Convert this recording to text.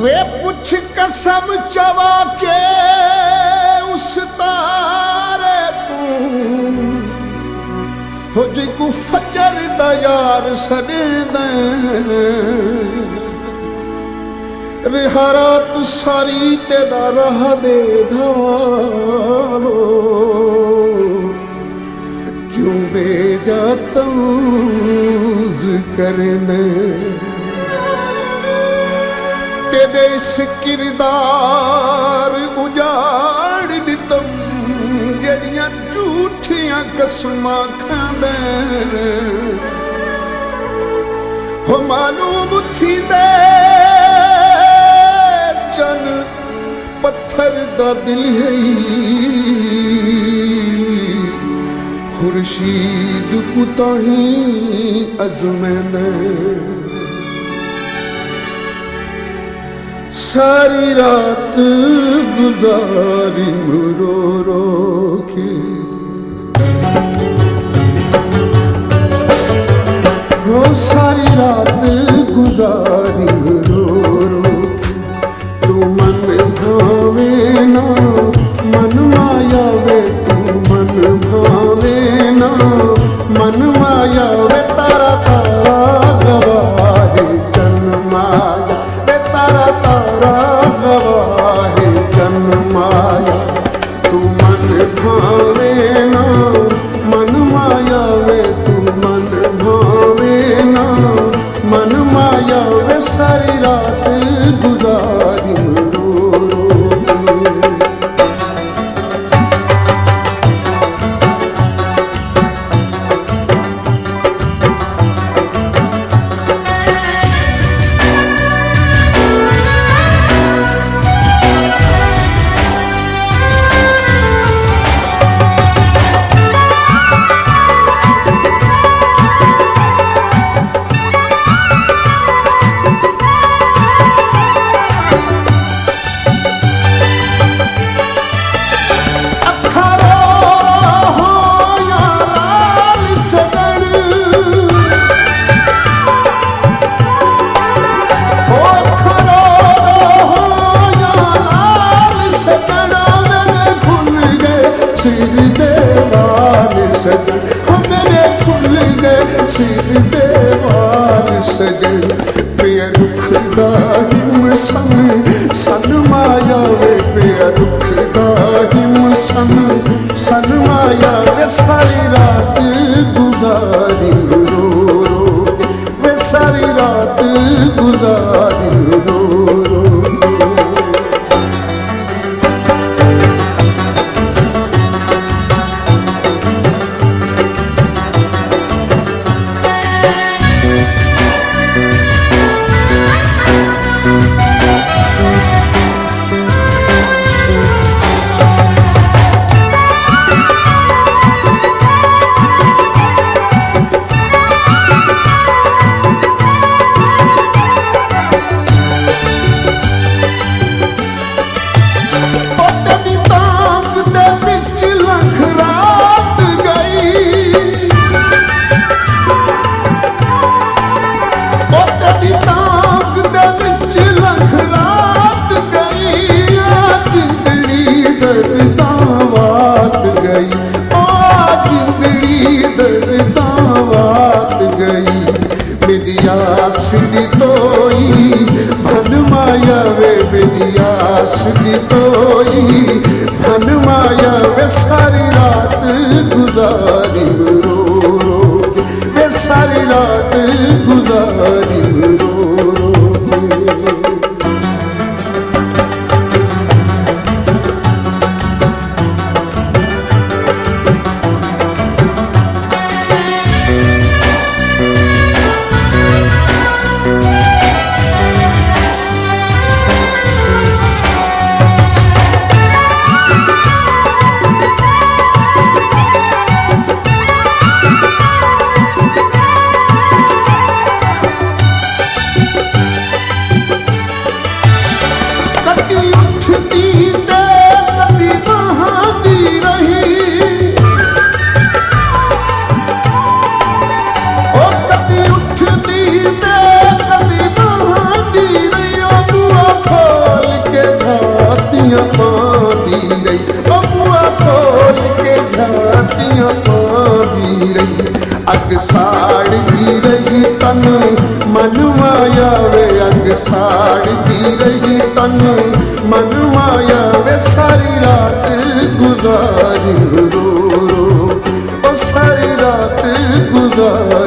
वे पुछ कसम चवा के उस तारे तू हो जी को फजर दा यार सड़े रिहारा तू सारी तेरा राह दे धावो क्यों बेजाता करने तेरे इस किरदार उजाड़ दितम जड़ियां झूठियां कसमां खांदे हो मालूम थी दे चन पत्थर दा दिल है खुर्शीद कुताही अज़मैने सारी रात गुजारी रो रो के वो सारी रात गुजारी रो रो के तू मन भावे ना मन माया वे तू मन भावे ना मन माया वे तारा तारा गवाहे जन माया वे तारा तारा गवाहे जन माया तू मन भावे ना मन माया वे तू मन भावे ना मन माया वे सारी रात गुजारी सिर देवार सजन पिया रुख दाहिम सन माया वे पिया रुख दाहिम सन माया वे सारी रात गुजारी रो रो वे सारी रात गुजारी रो रो धन माया वे सारी रात गुजारी रो रो वे सारी रात गुजारी रो रो अग साड़ती रही तन मन माया वे, अग साड़ती रही तन मन माया वे, सारी रात गुजारी रो रो, ओ सारी रात गुजारी